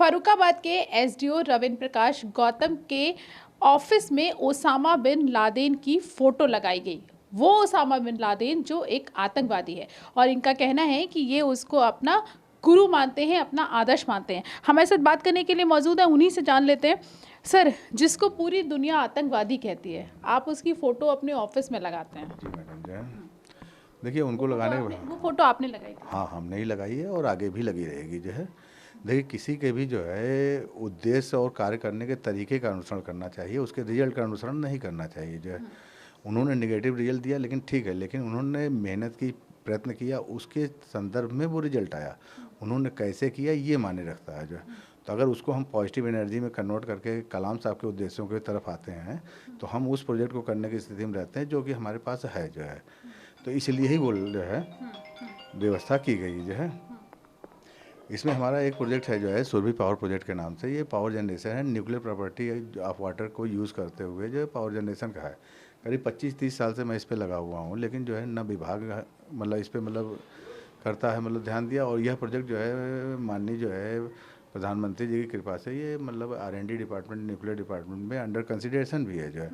फर्रुखाबाद के एसडीओ रविंद्र प्रकाश गौतम के ऑफिस में ओसामा बिन लादेन की फोटो लगाई गई। वो ओसामा बिन लादेन जो एक आतंकवादी है और इनका कहना है कि ये उसको अपना गुरु मानते हैं, अपना आदर्श मानते हैं। हमारे साथ बात करने के लिए मौजूद है, उन्हीं से जान लेते हैं। सर, जिसको पूरी दुनिया आतंकवादी कहती है, आप उसकी फ़ोटो अपने ऑफिस में लगाते हैं। जी मैडम जो है, देखिए उनको लगाने वो फोटो आपने लगाई थी? हाँ, हमने ही लगाई है और आगे भी लगी रहेगी जो है। देखिए किसी के भी जो है उद्देश्य और कार्य करने के तरीके का अनुसरण करना चाहिए, उसके रिजल्ट का अनुसरण नहीं करना चाहिए जो है। उन्होंने नेगेटिव रिजल्ट दिया लेकिन ठीक है, लेकिन उन्होंने मेहनत की, प्रयत्न किया, उसके संदर्भ में वो रिजल्ट आया। उन्होंने कैसे किया ये मायने रखता है जो है। तो अगर उसको हम पॉजिटिव एनर्जी में कन्वर्ट करके कलाम साहब के उद्देश्यों की तरफ आते हैं तो हम उस प्रोजेक्ट को करने की स्थिति में रहते हैं जो कि हमारे पास है जो है। तो इसलिए ही वो जो है व्यवस्था की गई जो है। इसमें हमारा एक प्रोजेक्ट है जो है सुरभि पावर प्रोजेक्ट के नाम से। ये पावर जनरेशन है, न्यूक्लियर प्रॉपर्टी ऑफ वाटर को यूज़ करते हुए जो पावर जनरेशन का है। करीब 25-30 साल से मैं इस पे लगा हुआ हूँ, लेकिन जो है ना विभाग मतलब इस पे मतलब करता है, मतलब ध्यान दिया। और यह प्रोजेक्ट जो है माननीय जो है प्रधानमंत्री जी की कृपा से ये मतलब R&D डिपार्टमेंट, न्यूक्लियर डिपार्टमेंट में अंडर कंसिडरेशन भी है जो है।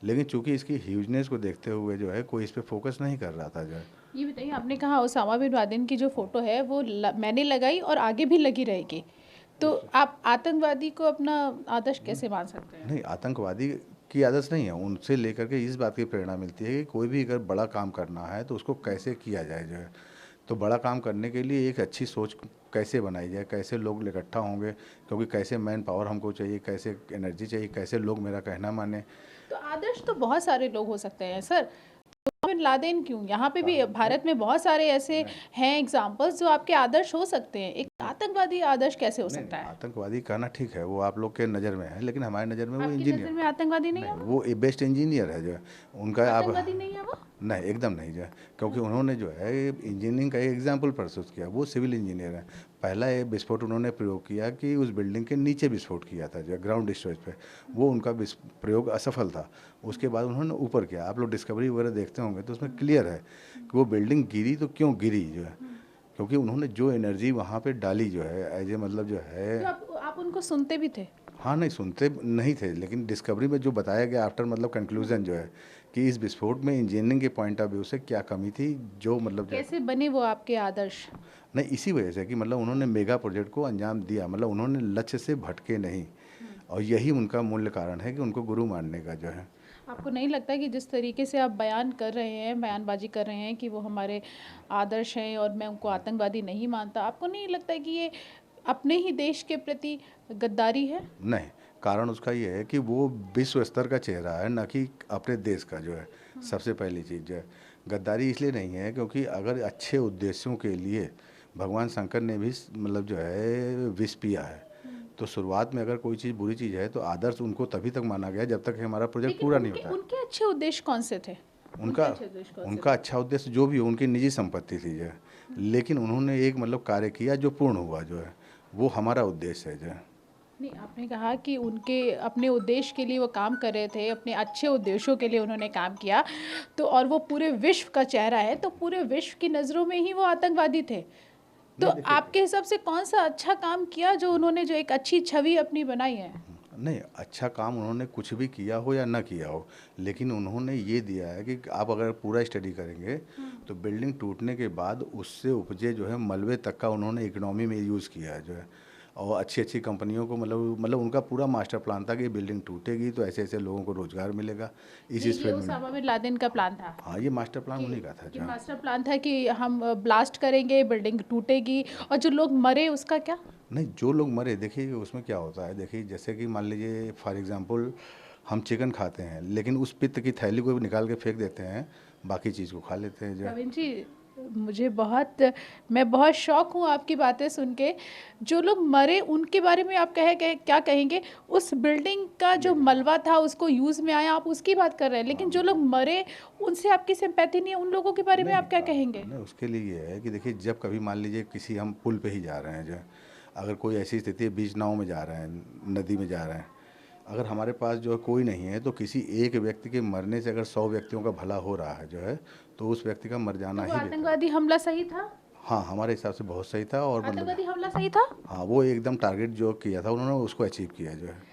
लेकिन चूंकि इसकी ह्यूजनेस को देखते हुए जो है कोई इस पर फोकस नहीं कर रहा था जो है। ये बताइए, आपने कहा ओसामा बिन लादेन की जो फोटो है वो मैंने लगाई और आगे भी लगी रहेगी, तो आप आतंकवादी को अपना आदर्श कैसे मान सकते हैं? नहीं, आतंकवादी की आदत नहीं है। उनसे लेकर के इस बात की प्रेरणा मिलती है कि कोई भी अगर बड़ा काम करना है तो उसको कैसे किया जाए जो है। तो बड़ा काम करने के लिए एक अच्छी सोच कैसे बनाई जाए, कैसे लोग इकट्ठा होंगे, क्योंकि कैसे मैन पावर हमको चाहिए, कैसे एनर्जी चाहिए, कैसे लोग मेरा कहना माने। तो आदर्श तो बहुत सारे लोग हो सकते हैं सर, बिन लादेन क्यों? यहाँ पे भी भारत में बहुत सारे ऐसे हैं एग्जाम्पल्स जो आपके आदर्श हो सकते हैं। एक आतंकवादी आदर्श कैसे हो सकता है? आतंकवादी कहना ठीक है, वो आप लोग के नज़र में है, लेकिन हमारे नज़र में वो आपकी इंजीनियर नज़र में आतंकवादी नहीं है? वो बेस्ट इंजीनियर है जो है। उनका आप आतंकवादी नहीं है वो? नहीं, एकदम नहीं जो है, क्योंकि उन्होंने जो है इंजीनियरिंग का एक एग्जाम्पल प्रस्तुत किया। वो सिविल इंजीनियर है। पहला ये विस्फोट उन्होंने प्रयोग किया कि उस बिल्डिंग के नीचे विस्फोट किया था जो है ग्राउंड स्टेज पे। वो उनका प्रयोग असफल था। उसके बाद उन्होंने ऊपर किया। आप लोग डिस्कवरी वगैरह देखते होंगे तो उसमें क्लियर है कि वो बिल्डिंग गिरी तो क्यों गिरी जो है, क्योंकि उन्होंने जो एनर्जी वहाँ पे डाली जो है एज ए मतलब जो है। तो आप उनको सुनते भी थे? हाँ, नहीं सुनते नहीं थे, लेकिन डिस्कवरी में जो बताया गया आफ्टर मतलब कंक्लूजन जो है कि इस विस्फोट में इंजीनियरिंग के पॉइंट ऑफ व्यू से क्या कमी थी, जो मतलब कैसे बने वो आपके आदर्श? नहीं, इसी वजह से कि मतलब उन्होंने मेगा प्रोजेक्ट को अंजाम दिया, मतलब उन्होंने लक्ष्य से भटके नहीं। और यही उनका मूल्य कारण है कि उनको गुरु मानने का जो है। आपको नहीं लगता कि जिस तरीके से आप बयान कर रहे हैं, बयानबाजी कर रहे हैं कि वो हमारे आदर्श हैं और मैं उनको आतंकवादी नहीं मानता, आपको नहीं लगता कि ये अपने ही देश के प्रति गद्दारी है? नहीं, कारण उसका ये है कि वो विश्व स्तर का चेहरा है, ना कि अपने देश का जो है। सबसे पहली चीज़ जो है गद्दारी इसलिए नहीं है क्योंकि अगर अच्छे उद्देश्यों के लिए भगवान शंकर ने भी मतलब जो है विष पिया है। तो शुरुआत में अगर कोई चीज़ बुरी चीज़ है तो आदर्श उनको तभी तक माना गया जब तक हमारा प्रोजेक्ट पूरा नहीं होता। उनके अच्छे उद्देश्य कौन से थे? उनका उनका अच्छा उद्देश्य जो भी हो, उनकी निजी संपत्ति थी जो है, लेकिन उन्होंने एक मतलब कार्य किया जो पूर्ण हुआ जो है। वो हमारा उद्देश्य है जो है। नहीं, आपने कहा कि उनके अपने उद्देश्य के लिए वो काम कर रहे थे, अपने अच्छे उद्देश्यों के लिए उन्होंने काम किया, तो और वो पूरे विश्व का चेहरा है, तो पूरे विश्व की नज़रों में ही वो आतंकवादी थे। तो आपके हिसाब से कौन सा अच्छा काम किया जो उन्होंने जो एक अच्छी छवि अपनी बनाई है? नहीं, अच्छा काम उन्होंने कुछ भी किया हो या ना किया हो, लेकिन उन्होंने ये दिया है कि आप अगर पूरा स्टडी करेंगे तो बिल्डिंग टूटने के बाद उससे उपजे जो है मलबे तक का उन्होंने इकोनॉमी में यूज़ किया है जो है। और अच्छी अच्छी कंपनियों को मतलब उनका पूरा मास्टर प्लान था कि बिल्डिंग टूटेगी तो ऐसे ऐसे लोगों को रोज़गार मिलेगा इस ये स्प्रेड में। ओसामा बिन लादेन का प्लान था? हाँ, ये मास्टर प्लान उन्हीं का था कि जो। मास्टर प्लान था कि हम ब्लास्ट करेंगे, बिल्डिंग टूटेगी, और जो लोग मरे उसका क्या? नहीं, जो लोग मरे देखिए उसमें क्या होता है। देखिए जैसे कि मान लीजिए फॉर एग्जांपल हम चिकन खाते हैं, लेकिन उस पित्त की थैली को भी निकाल के फेंक देते हैं, बाकी चीज़ को खा लेते हैं जो। प्रवीण जी, मैं बहुत शौक हूँ आपकी बातें सुन के। जो लोग मरे उनके बारे में आप क्या कहेंगे? उस बिल्डिंग का जो मलबा था उसको यूज़ में आया, आप उसकी बात कर रहे हैं, लेकिन जो लोग मरे उनसे आपकी सिंपैथी नहीं है, उन लोगों के बारे में आप क्या कहेंगे? नहीं, उसके लिए ये है कि देखिए जब कभी मान लीजिए किसी हम पुल पे ही जा रहे हैं जो है, अगर कोई ऐसी स्थिति है बीच नाव में जा रहे हैं, नदी में जा रहे हैं, अगर हमारे पास जो है कोई नहीं है तो किसी एक व्यक्ति के मरने से अगर 100 व्यक्तियों का भला हो रहा है जो है, तो उस व्यक्ति का मर जाना तो वो ही बेहतर है। आतंकवादी हमला सही था? हाँ, हमारे हिसाब से बहुत सही था और मतलब आतंकवादी हमला सही था? हाँ, वो एकदम टारगेट जो किया था उन्होंने उसको अचीव किया जो है।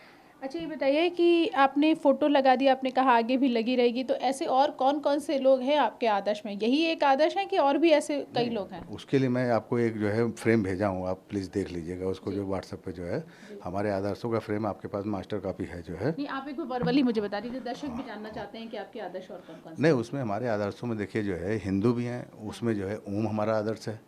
अच्छा ये बताइए कि आपने फ़ोटो लगा दी, आपने कहा आगे भी लगी रहेगी, तो ऐसे और कौन-कौन से लोग हैं आपके आदर्श में? यही एक आदर्श है कि और भी ऐसे कई लोग हैं? उसके लिए मैं आपको एक जो है फ्रेम भेजा हूँ, आप प्लीज़ देख लीजिएगा उसको, जो व्हाट्सएप पे जो है हमारे आदर्शों का फ्रेम आपके पास मास्टर कॉपी है जो है। नहीं, आप एक बार वर्बली मुझे बता दीजिए, दर्शक भी जानना चाहते हैं कि आपके आदर्श और कौन-कौन से? नहीं, उसमें हमारे आदर्शों में देखिए जो है हिंदू भी हैं, उसमें जो है ओम हमारा आदर्श है।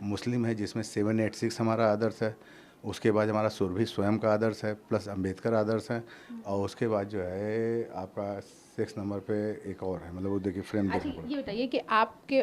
मुस्लिम है जिसमें 786 हमारा आदर्श है। उसके बाद हमारा सुरभि स्वयं का आदर्श है, प्लस अंबेडकर आदर्श है। और उसके बाद जो है आपका 6 नंबर पे एक और है, मतलब वो देखिए फ्रेम अच्छा देखना पड़ेगा। ये बताइए कि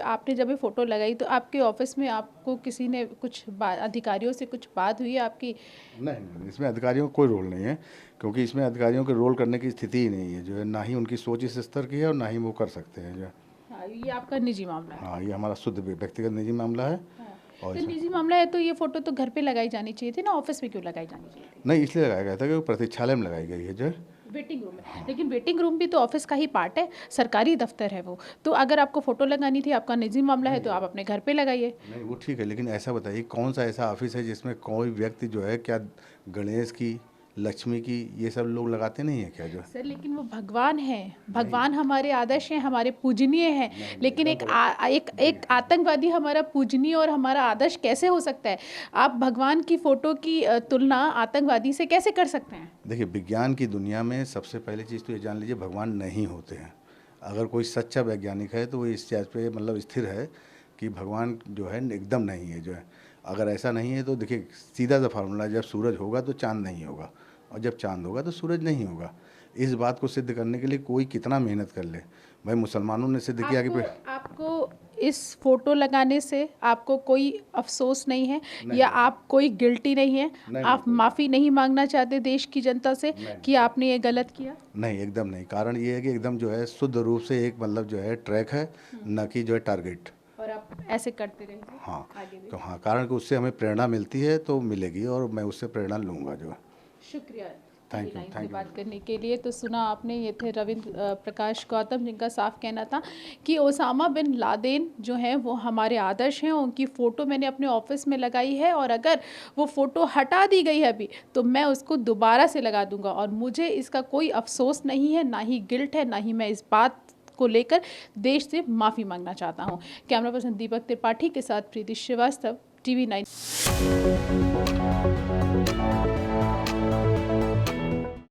आपने जब ये फ़ोटो लगाई तो आपके ऑफ़िस में आपको किसी ने कुछ अधिकारियों से कुछ बात हुई है आपकी? नहीं, नहीं, इसमें अधिकारियों का कोई रोल नहीं है, क्योंकि इसमें अधिकारियों के रोल करने की स्थिति ही नहीं है जो है, ना ही उनकी सोच इस स्तर की है और ना ही वो कर सकते हैं जो है। हाँ, ये आपका निजी मामला है। हाँ, ये हमारा शुद्ध व्यक्तिगत निजी मामला है। हाँ, और तो इसमें निजी मामला है तो ये फ़ोटो तो घर पे लगाई जानी चाहिए थी ना, ऑफ़िस में क्यों लगाई जानी चाहिए थी? नहीं, इसलिए लगाया गया था कि वो प्रतीक्षालय में लगाई गई है जो है। वेटिंग रूम में, लेकिन वेटिंग रूम भी तो ऑफ़िस का ही पार्ट है, सरकारी दफ़्तर है वो। तो अगर आपको फ़ोटो लगानी थी, आपका निजी मामला है तो आप अपने घर पे लगाइए। नहीं, वो ठीक है, लेकिन ऐसा बताइए कौन सा ऐसा ऑफिस है जिसमें कोई व्यक्ति जो है क्या गणेश की, लक्ष्मी की, ये सब लोग लगाते नहीं है क्या जो है? सर लेकिन वो भगवान हैं, भगवान हमारे आदर्श हैं, हमारे पूजनीय हैं, लेकिन एक आतंकवादी हमारा पूजनीय और हमारा आदर्श कैसे हो सकता है? आप भगवान की फ़ोटो की तुलना आतंकवादी से कैसे कर सकते हैं? देखिए, विज्ञान की दुनिया में सबसे पहली चीज़ तो ये जान लीजिए भगवान नहीं होते हैं। अगर कोई सच्चा वैज्ञानिक है तो वो इस चीज़ पे मतलब स्थिर है कि भगवान जो है एकदम नहीं है जो है। अगर ऐसा नहीं है तो देखिए सीधा सा फार्मूला है, जब सूरज होगा तो चाँद नहीं होगा और जब चाँद होगा तो सूरज नहीं होगा। इस बात को सिद्ध करने के लिए कोई कितना मेहनत कर ले, भाई मुसलमानों ने सिद्ध किया कि आपको इस फ़ोटो लगाने से आपको कोई अफ़सोस नहीं है या आप कोई गिल्टी नहीं है? आप माफ़ी नहीं माँगना चाहते देश की जनता से कि आपने ये गलत किया? नहीं, एकदम नहीं। कारण ये है कि एकदम जो है शुद्ध रूप से एक मतलब जो है ट्रैक है, ना कि जो है टारगेट। और आप ऐसे करते रहेंगे हाँ, आगे भी? तो हाँ, कारण कि उससे हमें प्रेरणा मिलती है तो मिलेगी और मैं उससे प्रेरणा लूँगा जो है। शुक्रिया थैंक यू, लाइन से थैंक यू। बात करने के लिए। तो सुना आपने, ये थे रविंद्र प्रकाश गौतम, जिनका साफ कहना था कि ओसामा बिन लादेन जो हैं वो हमारे आदर्श हैं। उनकी फ़ोटो मैंने अपने ऑफिस में लगाई है और अगर वो फ़ोटो हटा दी गई है अभी तो मैं उसको दोबारा से लगा दूंगा और मुझे इसका कोई अफसोस नहीं है, ना ही गिल्ट है, ना ही मैं इस बात को लेकर देश से माफ़ी मांगना चाहता हूँ। कैमरा पर्सन दीपक त्रिपाठी के साथ प्रीति श्रीवास्तव, TV9।